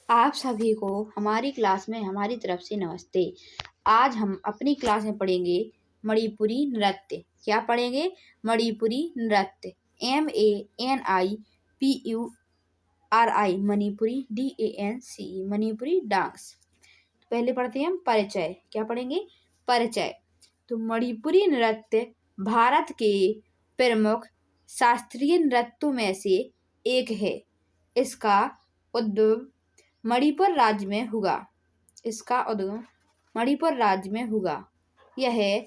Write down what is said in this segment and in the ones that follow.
आप सभी को हमारी क्लास में हमारी तरफ से नमस्ते। आज हम अपनी क्लास में पढ़ेंगे मणिपुरी नृत्य। क्या पढ़ेंगे? मणिपुरी नृत्य। MANIPURI Manipuri DANCE Manipuri dance. पहले पढ़ते हैं हम परिचय। क्या पढ़ेंगे? परिचय। तो मणिपुरी नृत्य भारत के प्रमुख शास्त्रीय नृत्यों में से एक है। इसका उद्भव मणिपुर राज्य में हुआ। मणिपुर राज्य में हुआ। यह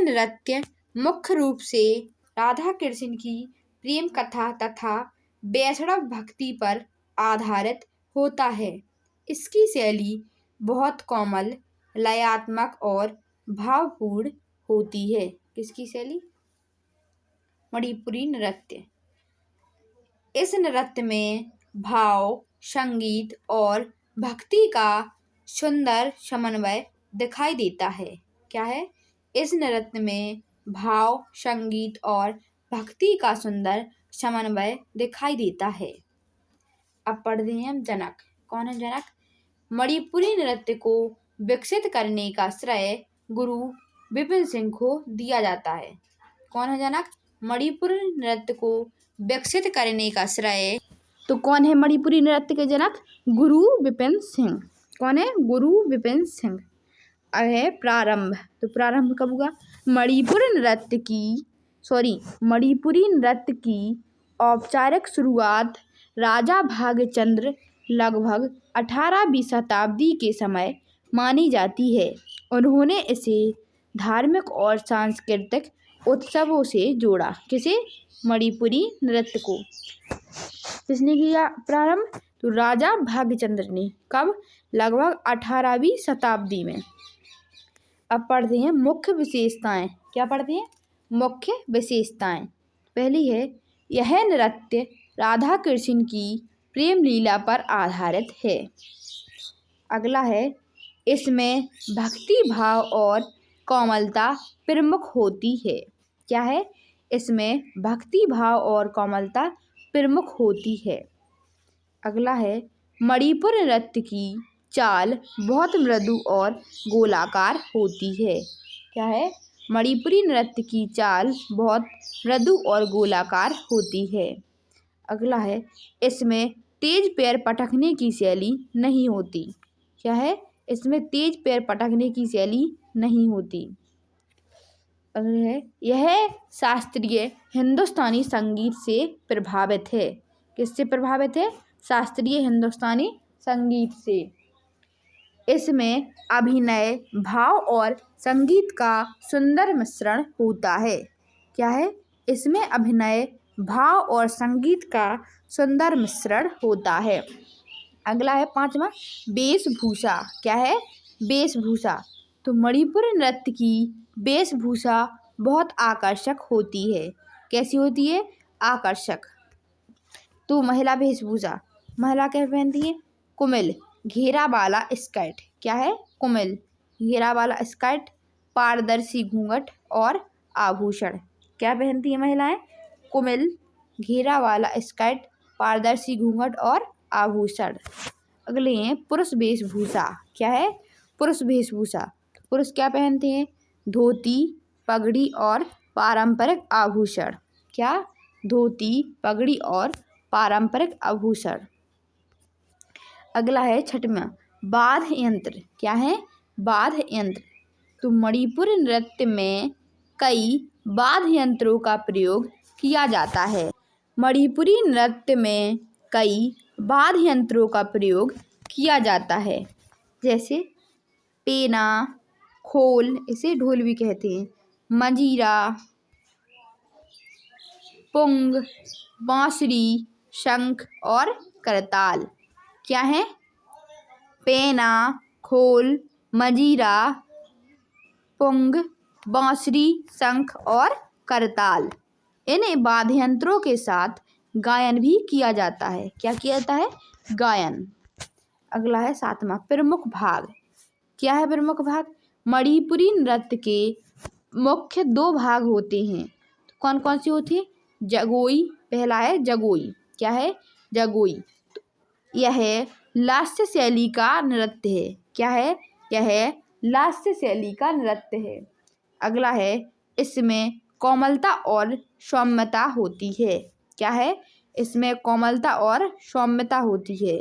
नृत्य मुख्य रूप से राधा कृष्ण की प्रेम कथा तथा वैष्णव भक्ति पर आधारित होता है। इसकी शैली बहुत कोमल, लयात्मक और भावपूर्ण होती है। किसकी शैली? मणिपुरी नृत्य। इस नृत्य में भाव, संगीत और भक्ति का सुंदर समन्वय दिखाई देता है। क्या है? इस नृत्य में भाव, संगीत और भक्ति का सुंदर समन्वय दिखाई देता है। अब पढ़ते हैं हम जनक। कौन है जनक? मणिपुरी नृत्य को विकसित करने का श्रेय गुरु विपिन सिंह को दिया जाता है। कौन है जनक? मणिपुरी नृत्य को विकसित करने का श्रेय तो कौन है मणिपुरी नृत्य के जनक? गुरु विपिन सिंह। कौन है? गुरु विपिन सिंह। अब है प्रारंभ। तो प्रारंभ कब हुआ? मणिपुरी नृत्य की औपचारिक शुरुआत राजा भागचंद्र लगभग 18वीं शताब्दी के समय मानी जाती है। उन्होंने इसे धार्मिक और सांस्कृतिक उत्सवों से जोड़ा। किसे? मणिपुरी नृत्य को। किसने किया प्रारंभ? तो राजा भागचंद्र ने। कब? लगभग 18वीं शताब्दी में। अब पढ़ते हैं मुख्य विशेषताएं। क्या पढ़ते हैं? मुख्य विशेषताएं। पहली है, यह नृत्य राधा कृष्ण की प्रेम लीला पर आधारित है। अगला है, इसमें भक्ति भाव और कोमलता प्रमुख होती है। क्या है? इसमें भक्ति भाव और कोमलता प्रमुख होती है। अगला है, मणिपुर नृत्य की चाल बहुत मृदु और गोलाकार होती है। क्या है? मणिपुरी नृत्य की चाल बहुत मृदु और गोलाकार होती है। अगला है, इसमें तेज पैर पटकने की शैली नहीं होती। क्या है? इसमें तेज पैर पटकने की शैली नहीं होती। अगला है, यह शास्त्रीय हिंदुस्तानी संगीत से प्रभावित है। किससे प्रभावित है? शास्त्रीय हिंदुस्तानी संगीत से। इसमें अभिनय, भाव और संगीत का सुंदर मिश्रण होता है। क्या है? इसमें अभिनय, भाव और संगीत का सुंदर मिश्रण होता है। अगला है पांचवा, वेशभूषा। क्या है? वेशभूषा। तो मणिपुर नृत्य की वेशभूषा बहुत आकर्षक होती है। कैसी होती है? आकर्षक। तो महिला वेशभूषा, महिला क्या पहनती है? कुमिल, घेरा वाला स्कर्ट। क्या है? कुमिल, घेरा वाला स्कर्ट, पारदर्शी घूंघट और आभूषण। क्या पहनती है महिलाएं? कुमिल, घेरा वाला स्कर्ट, पारदर्शी घूंघट और आभूषण। अगले हैं पुरुष वेशभूषा। क्या है? पुरुष वेशभूषा। पुरुष क्या पहनते हैं? धोती, पगड़ी और पारंपरिक आभूषण। क्या? धोती, पगड़ी और पारंपरिक आभूषण। अगला है छठवां, वाद्य यंत्र। क्या है? वाद्य यंत्र। तो मणिपुर नृत्य में कई वाद्य यंत्रों का प्रयोग किया जाता है। मणिपुरी नृत्य में कई वाद्य यंत्रों का प्रयोग किया जाता है, जैसे पेना, खोल, इसे ढोल भी कहते हैं, मंजीरा, पुंग, बांसुरी, शंख और करताल। क्या है? पेना, खोल, मंजीरा, पुंग, बांसुरी, शंख और करताल। इन वाद्य यंत्रों के साथ गायन भी किया जाता है। क्या किया जाता है? गायन। अगला है सातवां, प्रमुख भाग। क्या है प्रमुख भाग? मणिपुरी नृत्य के मुख्य 2 भाग होते हैं। कौन कौन सी होती है? जगोई। पहला है जगोई। क्या है? जगोई। यह लास्य शैली का नृत्य है। क्या है? यह लास्य शैली का नृत्य है। अगला है, इसमें कोमलता और सौम्यता होती है। क्या है? इसमें कोमलता और सौम्यता होती है।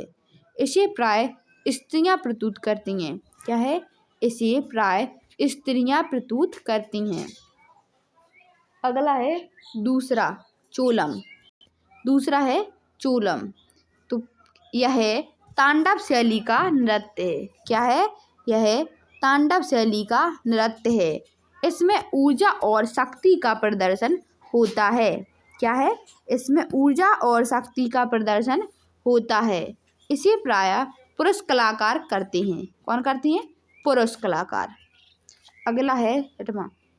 इसे प्राय स्त्रियां प्रस्तुत करती हैं। क्या है? इसे प्राय स्त्रियां प्रस्तुत करती हैं। अगला है दूसरा चोलम। दूसरा है चोलम। तो यह तांडव शैली का नृत्य है। क्या है? यह तांडव शैली का नृत्य है। इसमें ऊर्जा और शक्ति का प्रदर्शन होता है। क्या है? इसमें ऊर्जा और शक्ति का प्रदर्शन होता है। इसे प्रायः पुरुष कलाकार करते हैं। कौन करते हैं? पुरुष कलाकार। अगला है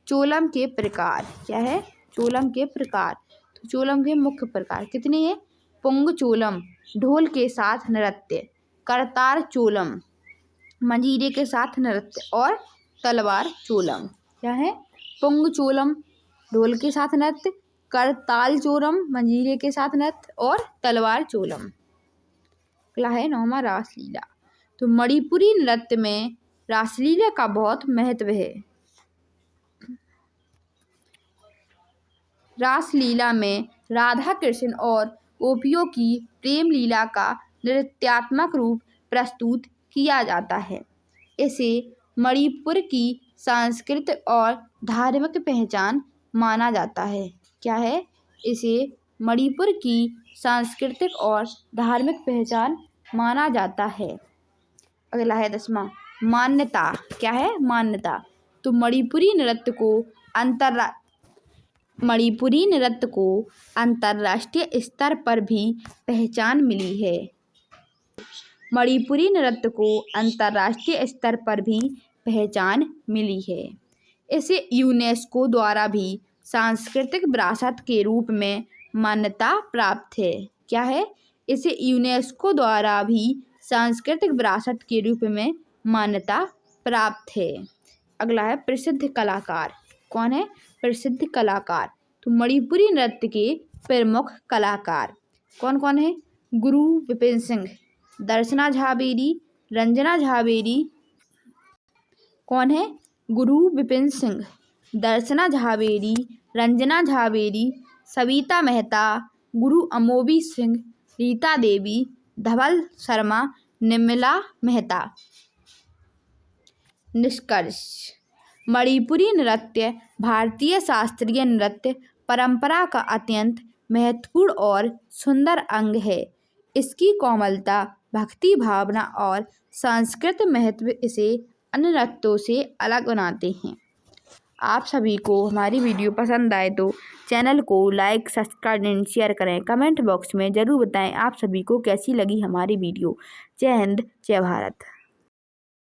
चोलम के प्रकार। क्या है? चोलम के प्रकार। तो चोलम के मुख्य प्रकार कितने हैं? पुंग चोलम, ढोल के साथ नृत्य, करतार चोलम, मंजीरे के साथ नृत्य, और तलवार चोलम। क्या है? पुंग चोलम, ढोल के साथ नृत्य, करताल चोलम, मंजीरे के साथ नृत्य, और तलवार चोलम। अगला है 9वां रासलीला। तो मणिपुरी नृत्य में रासलीला का बहुत महत्व है। रासलीला में राधा कृष्ण और गोपियों की प्रेम लीला का नृत्यात्मक रूप प्रस्तुत किया जाता है। इसे मणिपुर की सांस्कृतिक और धार्मिक पहचान माना जाता है। क्या है? इसे मणिपुर की सांस्कृतिक और धार्मिक पहचान माना जाता है। अगला है 10वां मान्यता। क्या है? मान्यता। तो मणिपुरी नृत्य को अंतर्राष्ट्रीय स्तर पर भी पहचान मिली है। मणिपुरी नृत्य को अंतर्राष्ट्रीय स्तर पर भी पहचान मिली है। इसे यूनेस्को द्वारा भी सांस्कृतिक विरासत के रूप में मान्यता प्राप्त है। क्या है? इसे यूनेस्को द्वारा भी सांस्कृतिक विरासत के रूप में मान्यता प्राप्त है। अगला है प्रसिद्ध कलाकार। कौन है? प्रसिद्ध कलाकार। तो मणिपुरी नृत्य के प्रमुख कलाकार कौन कौन है? गुरु विपिन सिंह, दर्शना झावेरी, रंजना झावेरी। कौन है? गुरु विपिन सिंह, दर्शना झावेरी, रंजना झावेरी, सविता मेहता, गुरु अमोवी सिंह, रीता देवी, धवल शर्मा, निर्मला मेहता। निष्कर्ष। मणिपुरी नृत्य भारतीय शास्त्रीय नृत्य परंपरा का अत्यंत महत्वपूर्ण और सुंदर अंग है। इसकी कोमलता, भक्ति भावना और सांस्कृतिक महत्व इसे अन्य नृत्यों से अलग बनाते हैं। आप सभी को हमारी वीडियो पसंद आए तो चैनल को लाइक, सब्सक्राइब एंड शेयर करें। कमेंट बॉक्स में ज़रूर बताएं आप सभी को कैसी लगी हमारी वीडियो। जय हिंद, जय भारत।